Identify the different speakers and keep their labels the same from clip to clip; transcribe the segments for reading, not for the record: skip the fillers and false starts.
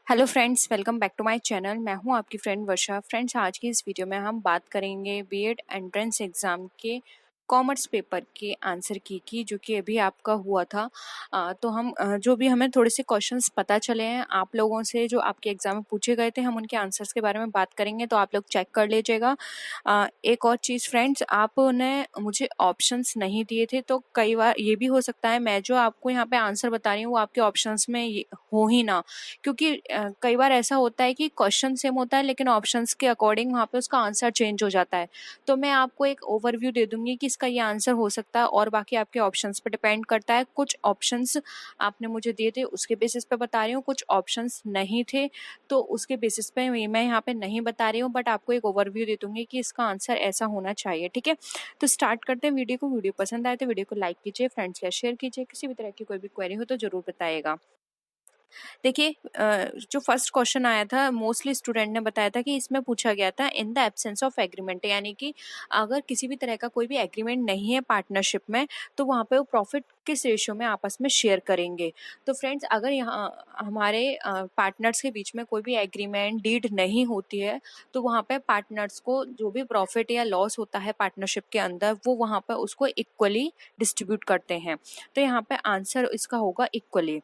Speaker 1: Hello friends, welcome back to my channel. मैं हूं आपकी फ्रेंड वर्षा। फ्रेंड्स, आज की इस वीडियो में हम बात करेंगे बीएड एंट्रेंस एग्ज़ाम के कॉमर्स पेपर के आंसर की जो कि अभी आपका हुआ था। तो हम जो भी हमें थोड़े से क्वेश्चंस पता चले हैं आप लोगों से, जो आपके एग्ज़ाम में पूछे गए थे, हम उनके आंसर्स के बारे में बात करेंगे, तो आप लोग चेक कर लीजिएगा। एक और चीज़ फ्रेंड्स, आपने मुझे ऑप्शंस नहीं दिए थे, तो कई बार ये भी हो सकता है मैं जो आपको यहाँ पे आंसर बता रही हूँ वो आपके ऑप्शंस में हो ही ना, क्योंकि कई बार ऐसा होता है कि क्वेश्चन सेम होता है लेकिन ऑप्शंस के अकॉर्डिंग वहाँ पे उसका आंसर चेंज हो जाता है। तो मैं आपको एक ओवरव्यू दे दूंगी कि इसका ये आंसर हो सकता है, और बाकी आपके ऑप्शंस पे डिपेंड करता है। कुछ ऑप्शंस आपने मुझे दिए थे उसके बेसिस पे बता रही हूँ, कुछ ऑप्शंस नहीं थे तो उसके बेसिस पे मैं यहाँ पे नहीं बता रही हूँ, बट आपको एक ओवरव्यू दे दूंगी कि इसका आंसर ऐसा होना चाहिए। ठीक है, तो स्टार्ट करते हैं वीडियो को। वीडियो पसंद आए तो वीडियो को लाइक कीजिए, फ्रेंड्स के साथ शेयर कीजिए। किसी भी तरह की कोई भी क्वेरी हो तो जरूर बताइएगा। देखिए, जो फर्स्ट क्वेश्चन आया था, मोस्टली स्टूडेंट ने बताया था कि इसमें पूछा गया था in the absence of agreement, यानी कि अगर किसी भी तरह का कोई भी एग्रीमेंट नहीं है पार्टनरशिप में, तो वहाँ पे वो प्रॉफिट किस रेशियो में आपस में शेयर करेंगे। तो फ्रेंड्स, अगर यहाँ हमारे पार्टनर्स के बीच में कोई भी एग्रीमेंट डीड नहीं होती है, तो वहाँ पे पार्टनर्स को जो भी प्रॉफिट या लॉस होता है पार्टनरशिप के अंदर, वो वहाँ पे उसको इक्वली डिस्ट्रीब्यूट करते हैं। तो यहाँ पे आंसर इसका होगा इक्वली।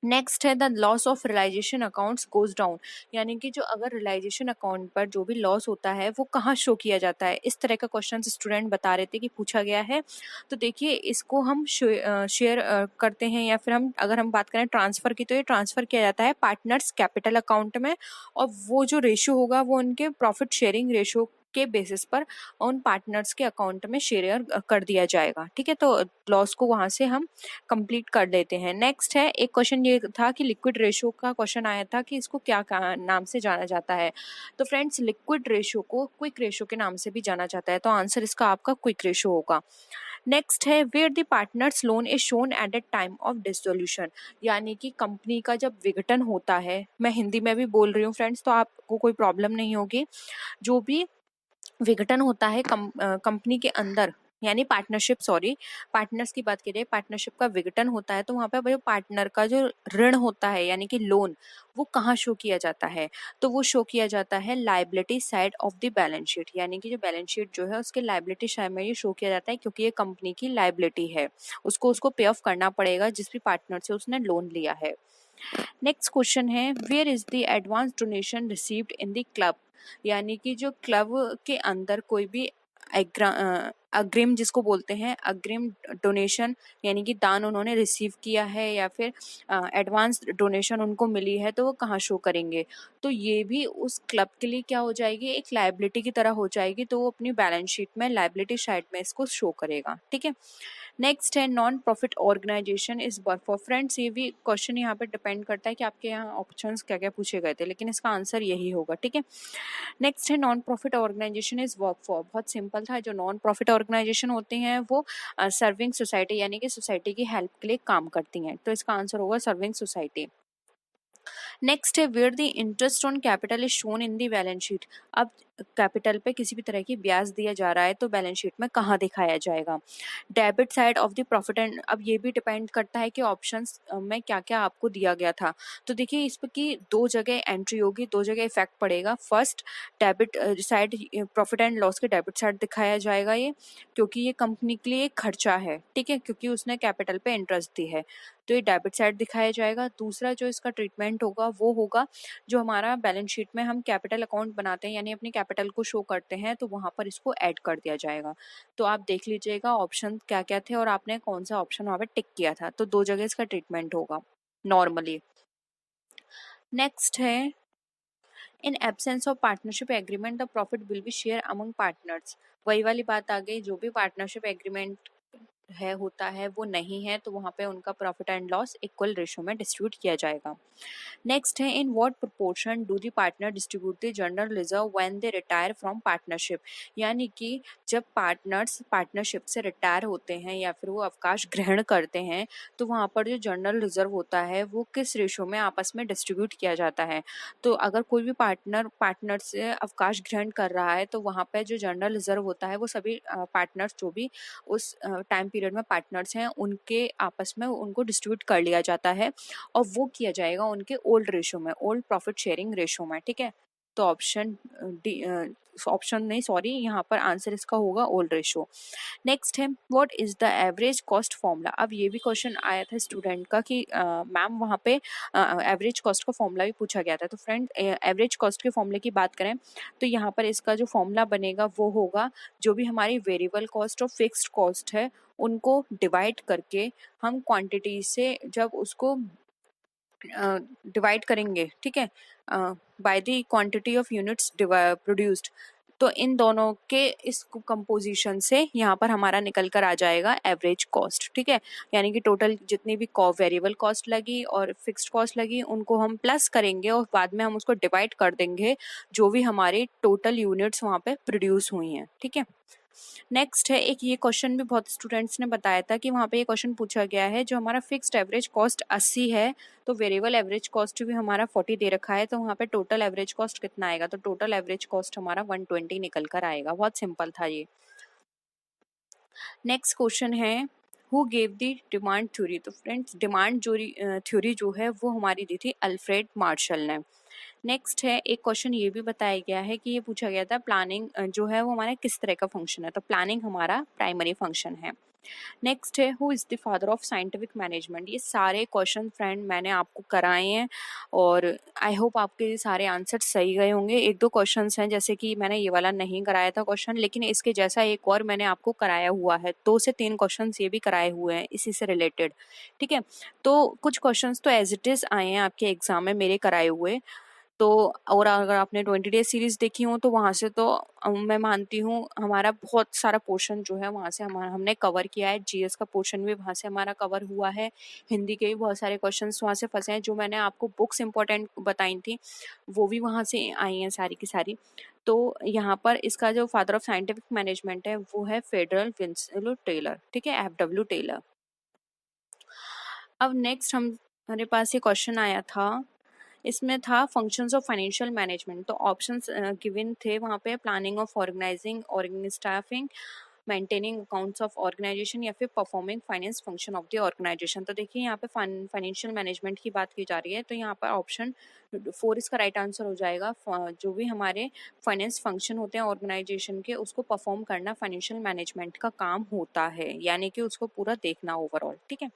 Speaker 1: नेक्स्ट है the loss of realization accounts goes down, यानी कि जो अगर रियलाइजेशन अकाउंट पर जो भी लॉस होता है वो कहाँ शो किया जाता है। इस तरह का क्वेश्चन स्टूडेंट बता रहे थे कि पूछा गया है। तो देखिए, इसको हम शेयर करते हैं, या फिर अगर हम बात करें ट्रांसफर की, तो ये ट्रांसफर किया जाता है पार्टनर्स कैपिटल अकाउंट में, और वो जो रेशियो होगा वो उनके प्रॉफिट शेयरिंग रेशियो के बेसिस पर उन पार्टनर्स के अकाउंट में शेयर कर दिया जाएगा। ठीक है, तो लॉस को वहां से हम कंप्लीट कर लेते हैं। नेक्स्ट है, एक क्वेश्चन ये था कि लिक्विड रेशियो का क्वेश्चन आया था कि इसको क्या नाम से जाना जाता है। तो फ्रेंड्स, लिक्विड रेशियो को क्विक रेशियो के नाम से भी जाना जाता है, तो आंसर इसका आपका क्विक रेशियो होगा। नेक्स्ट है, where the partners loan is shown at the time of dissolution, यानी कि कंपनी का जब विघटन होता है, मैं हिंदी में भी बोल रही हूँ फ्रेंड्स तो आपको कोई प्रॉब्लम नहीं होगी। जो भी विघटन होता है कंपनी के अंदर, यानी पार्टनरशिप, सॉरी, पार्टनर्स की बात करें, पार्टनरशिप का विघटन होता है, तो वहां पे जो पार्टनर का जो ऋण होता है यानी कि लोन, वो कहाँ शो किया जाता है। तो वो शो किया जाता है liability side of the balance sheet, यानी कि जो बैलेंस शीट जो है उसके लाइबिलिटी साइड में ये शो किया जाता है, क्योंकि ये कंपनी की लाइबिलिटी है, उसको पे ऑफ करना पड़ेगा जिस भी पार्टनर से उसने लोन लिया है। नेक्स्ट क्वेश्चन है, where is the advance donation received in the club, यानी कि जो क्लब के अंदर कोई भी अग्रिम जिसको बोलते हैं, अग्रिम डोनेशन, यानी कि दान उन्होंने रिसीव किया है या फिर एडवांस डोनेशन उनको मिली है, तो वो कहाँ शो करेंगे। तो ये भी उस क्लब के लिए क्या हो जाएगी, एक लायबिलिटी की तरह हो जाएगी, तो वो अपनी बैलेंस शीट में लायबिलिटी साइड में इसको शो करेगा। ठीक है, नेक्स्ट है, non profit organisation is work for. Friends, ये भी क्वेश्चन यहाँ पे डिपेंड करता है कि आपके यहाँ ऑप्शंस क्या क्या पूछे गए थे, लेकिन इसका आंसर यही होगा। ठीक है, नेक्स्ट है, non profit organisation is work for. बहुत सिंपल था, जो नॉन प्रॉफिट ऑर्गेनाइजेशन होते हैं वो सर्विंग सोसाइटी, यानी कि सोसाइटी की हेल्प के लिए काम करती हैं, तो इसका आंसर होगा सर्विंग सोसाइटी। नेक्स्ट है, where the interest on capital is shown in the balance sheet. अब कैपिटल पे किसी भी तरह की ब्याज दिया जा रहा है तो बैलेंस शीट में कहाँ दिखाया जाएगा। Debit side of the profit and, अब ये भी डिपेंड करता है कि ऑप्शंस में क्या क्या आपको दिया गया था। तो देखिए, इस पर की दो जगह एंट्री होगी, दो जगह इफेक्ट पड़ेगा। First, debit side, profit and loss के डेबिट साइड दिखाया जाएगा ये, क्योंकि ये कंपनी के लिए एक खर्चा है। ठीक है, क्योंकि उसने कैपिटल पे इंटरेस्ट दी है, तो ये डेबिट साइड दिखाया जाएगा। दूसरा जो इसका ट्रीटमेंट होगा वो होगा, जो हमारा बैलेंस शीट में हम कैपिटल अकाउंट बनाते हैं, यानी अपनी कैपिटल को शो करते हैं, तो वहां पर इसको ऐड कर दिया जाएगा। तो आप देख लीजिएगा ऑप्शन क्या क्या थे और आपने कौन सा ऑप्शन वहां पर टिक किया था, तो दो जगह इसका ट्रीटमेंट होगा नॉर्मली। नेक्स्ट है, in absence of partnership agreement the profit will be share among partners. वही वाली बात आ गई, जो भी पार्टनरशिप एग्रीमेंट है होता है वो नहीं है, तो वहां पे उनका profit and loss equal ratio में डिस्ट्रीब्यूट किया जाएगा। नेक्स्ट है, in what proportion do the partner distribute the general reserve when they retire from partnership, यानी कि जब पार्टनर्स पार्टनरशिप से रिटायर होते हैं या फिर वो अवकाश ग्रहण करते हैं, तो वहाँ पर जो जनरल रिजर्व होता है वो किस रेशो में आपस में डिस्ट्रीब्यूट किया जाता है। तो अगर कोई भी पार्टनर से अवकाश ग्रहण कर रहा है, तो वहाँ पर जो जनरल रिजर्व होता है वो सभी पार्टनर्स जो भी उस टाइम पीरियड में पार्टनर्स हैं उनके आपस में उनको डिस्ट्रीब्यूट कर लिया जाता है और वो किया जाएगा उनके ओल्ड रेशो में, ओल्ड प्रॉफिट शेयरिंग रेशो में, ठीक है। तो ऑप्शन डी, ऑप्शन नहीं सॉरी, यहाँ पर आंसर इसका होगा ओल्ड रेशो। नेक्स्ट है what is the average cost formula. अब ये भी क्वेश्चन आया था स्टूडेंट का कि मैम वहाँ पे एवरेज कॉस्ट का फॉर्मूला भी पूछा गया था। तो फ्रेंड एवरेज कॉस्ट के फॉर्मूले की बात करें तो यहाँ पर इसका जो फॉर्मूला बनेगा वो होगा जो भी हमारी वेरिएबल कॉस्ट और फिक्स्ड कॉस्ट है उनको डिवाइड करके हम क्वांटिटी से जब उसको डिवाइड करेंगे, ठीक है, by the quantity of units produced, तो इन दोनों के इस कंपोजिशन से यहाँ पर हमारा निकल कर आ जाएगा एवरेज कॉस्ट, ठीक है। यानी कि टोटल जितनी भी वेरिएबल कॉस्ट लगी और फिक्स्ड कॉस्ट लगी उनको हम प्लस करेंगे और बाद में हम उसको डिवाइड कर देंगे जो भी हमारे टोटल यूनिट्स वहाँ पे प्रोड्यूस हुई हैं, ठीक है। नेक्स्ट है एक ये क्वेश्चन भी बहुत स्टूडेंट्स ने बताया था कि वहाँ पे ये क्वेश्चन पूछा गया है जो हमारा फिक्स्ड एवरेज कॉस्ट 80 है तो वेरिएबल एवरेज कॉस्ट भी हमारा 40 दे रखा है, तो वहाँ पे टोटल एवरेज कॉस्ट कितना आएगा, तो टोटल एवरेज कॉस्ट हमारा 120 निकल कर आएगा। बहुत सिंपल था ये। नेक्स्ट क्वेश्चन है who gave the demand theory. तो फ्रेंड्स डिमांड थ्योरी जो है वो हमारी दी थी अल्फ्रेड मार्शल ने। नेक्स्ट है एक क्वेश्चन ये भी बताया गया है कि ये पूछा गया था प्लानिंग जो है वो हमारा किस तरह का फंक्शन है, तो प्लानिंग हमारा प्राइमरी फंक्शन है। नेक्स्ट है who is the father of scientific management. ये सारे क्वेश्चन फ्रेंड मैंने आपको कराए हैं और आई होप आपके ये सारे आंसर सही गए होंगे। एक दो क्वेश्चंस हैं जैसे कि मैंने ये वाला नहीं कराया था क्वेश्चन, लेकिन इसके जैसा एक और मैंने आपको कराया हुआ है, 2 से 3 क्वेश्चंस ये भी कराए हुए हैं इसी से रिलेटेड, ठीक है। तो कुछ क्वेश्चंस तो एज इट इज़ आए हैं आपके एग्जाम में मेरे कराए हुए। तो और अगर आपने 20 डेज सीरीज देखी हो तो वहाँ से तो मैं मानती हूँ हमारा बहुत सारा पोर्शन जो है वहाँ से हमारा हमने कवर किया है। जीएस का पोर्शन भी वहाँ से हमारा कवर हुआ है, हिंदी के भी बहुत सारे क्वेश्चंस वहाँ से फंसे हैं। जो मैंने आपको बुक्स इंपॉर्टेंट बताई थी वो भी वहाँ से आई हैं सारी की सारी। तो यहाँ पर इसका जो फादर ऑफ साइंटिफिक मैनेजमेंट है वो है फेडरल विंस्लो टेलर, ठीक है, FW टेलर। अब नेक्स्ट हमारे पास ये क्वेश्चन आया था, इसमें था फंक्शंस ऑफ फाइनेंशियल मैनेजमेंट। तो ऑप्शंस गिवन थे वहाँ पे planning of organising staffing, maintaining accounts of organisation या फिर performing finance function of the organisation. तो देखिए यहाँ पे फाइनेंशियल मैनेजमेंट की बात की जा रही है तो यहाँ पर ऑप्शन 4 इसका राइट आंसर हो जाएगा। जो भी हमारे फाइनेंस फंक्शन होते हैं ऑर्गेनाइजेशन के उसको परफॉर्म करना फाइनेंशियल मैनेजमेंट का काम होता है, यानी कि उसको पूरा देखना ओवरऑल, ठीक है।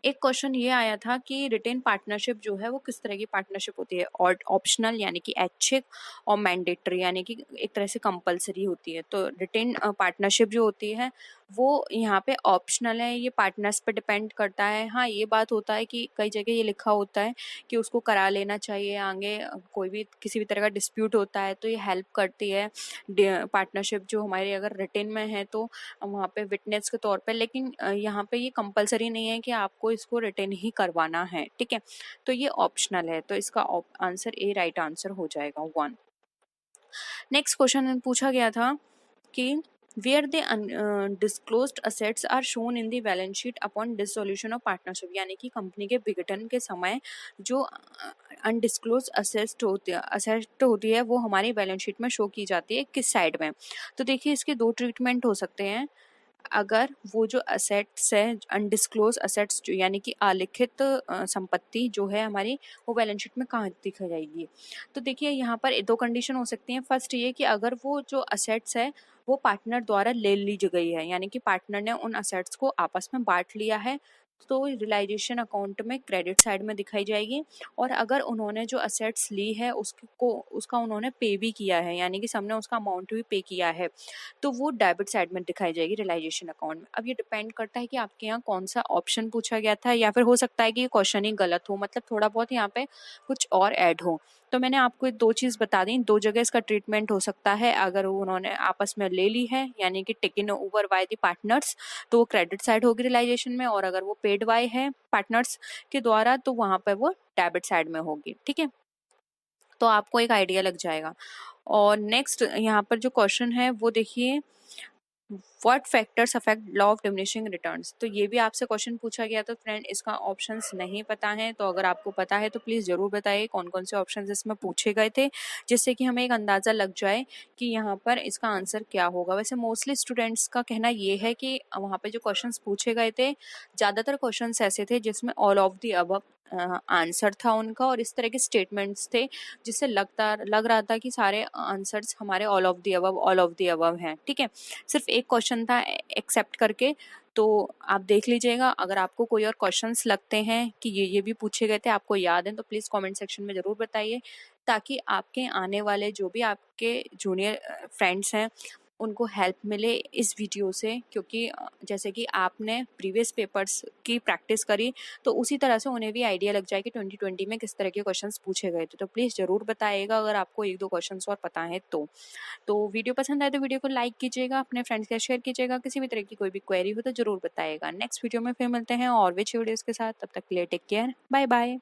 Speaker 1: एक क्वेश्चन ये आया था कि रिटेन पार्टनरशिप जो है वो किस तरह की पार्टनरशिप होती है, और ऑप्शनल यानी कि ऐच्छिक और मैंडेटरी यानी कि एक तरह से कंपलसरी होती है। तो रिटेन पार्टनरशिप जो होती है वो यहाँ पे ऑप्शनल है, ये पार्टनर्स पे डिपेंड करता है। हाँ ये बात होता है कि कई जगह ये लिखा होता है कि उसको करा लेना चाहिए आगे, कोई भी किसी भी तरह का डिस्प्यूट होता है तो ये हेल्प करती है पार्टनरशिप जो हमारी अगर रिटेन में है तो वहाँ पे विटनेस के तौर पे। लेकिन यहाँ पे ये कंपलसरी नहीं है कि आपको इसको रिटेन ही करवाना है, ठीक है। तो ये ऑप्शनल है, तो इसका आंसर ए राइट आंसर हो जाएगा 1। नेक्स्ट क्वेश्चन पूछा गया था कि where the disclosed assets are shown in the balance sheet upon dissolution of partnership, यानी कि कंपनी के विघटन के समय जो अनडिस्क्लोज असेट होती है वो हमारी बैलेंस शीट में शो की जाती है किस साइड में। तो देखिए इसके 2 ट्रीटमेंट हो सकते हैं। अगर वो जो असेट्स है अनडिस्क्लोज असेट्स जो यानी कि अलिखित संपत्ति जो है हमारी वो बैलेंस शीट में कहाँ दिखाई जाएगी। तो देखिए यहाँ पर 2 कंडीशन हो सकती हैं। फर्स्ट ये कि अगर वो जो असेट्स है वो पार्टनर द्वारा ले ली गई है, यानी कि पार्टनर ने उन असेट्स को आपस में बांट लिया है तो रियलाइजेशन अकाउंट में क्रेडिट साइड में दिखाई जाएगी। और अगर उन्होंने जो असेट्स ली है उसका उन्होंने पे भी किया है, यानी कि सबने उसका अमाउंट भी पे किया है, तो वो डेबिट साइड में दिखाई जाएगी रियलाइजेशन अकाउंट में। अब ये डिपेंड करता है कि आपके यहाँ कौन सा ऑप्शन पूछा गया था, या फिर हो सकता है कि ये क्वेश्चन ही गलत हो, मतलब थोड़ा बहुत यहाँ पे कुछ और ऐड हो। तो मैंने आपको ये 2 चीज़ बता दी, 2 जगह इसका ट्रीटमेंट हो सकता है। अगर उन्होंने आपस में ले ली है यानी कि taken over by the partners तो वो क्रेडिट साइड होगी रियलाइजेशन में, और अगर वो पेड बाय है पार्टनर्स के द्वारा तो वहाँ पर वो डेबिट साइड में होगी, ठीक है। तो आपको एक आइडिया लग जाएगा। और नेक्स्ट यहाँ पर जो क्वेश्चन है वो देखिए what factors affect law of diminishing returns. तो ये भी आपसे क्वेश्चन पूछा गया, तो फ्रेंड इसका ऑप्शंस नहीं पता है, तो अगर आपको पता है तो प्लीज़ ज़रूर बताइए कौन कौन से ऑप्शंस इसमें पूछे गए थे, जिससे कि हमें एक अंदाज़ा लग जाए कि यहाँ पर इसका आंसर क्या होगा। वैसे मोस्टली स्टूडेंट्स का कहना ये है कि वहाँ पे जो क्वेश्चंस पूछे गए थे, ज़्यादातर क्वेश्चंस ऐसे थे जिसमें all of the above answer था उनका, और इस तरह के स्टेटमेंट्स थे जिससे लग रहा था कि सारे आंसर्स हमारे ऑल ऑफ द अबव हैं। ठीक है, सिर्फ एक क्वेश्चन था एक्सेप्ट करके, तो आप देख लीजिएगा। अगर आपको कोई और क्वेश्चंस लगते हैं कि ये भी पूछे गए थे, आपको याद है, तो प्लीज़ कमेंट सेक्शन में ज़रूर बताइए, ताकि आपके आने वाले जो भी आपके जूनियर फ्रेंड्स हैं उनको हेल्प मिले इस वीडियो से। क्योंकि जैसे कि आपने प्रीवियस पेपर्स की प्रैक्टिस करी, तो उसी तरह से उन्हें भी आइडिया लग जाए कि 2020 में किस तरह के क्वेश्चंस पूछे गए थे। तो प्लीज़ ज़रूर बताइएगा अगर आपको एक दो क्वेश्चंस और पता है तो वीडियो पसंद आए तो वीडियो को लाइक कीजिएगा, अपने फ्रेंड्स के साथ शेयर कीजिएगा। किसी भी तरह की कोई भी क्वेरी हो तो ज़रूर बताइएगा। नेक्स्ट वीडियो में फिर मिलते हैं और भी अच्छी वीडियोज़ के साथ। तब तक के लिए टेक केयर, बाय बाय।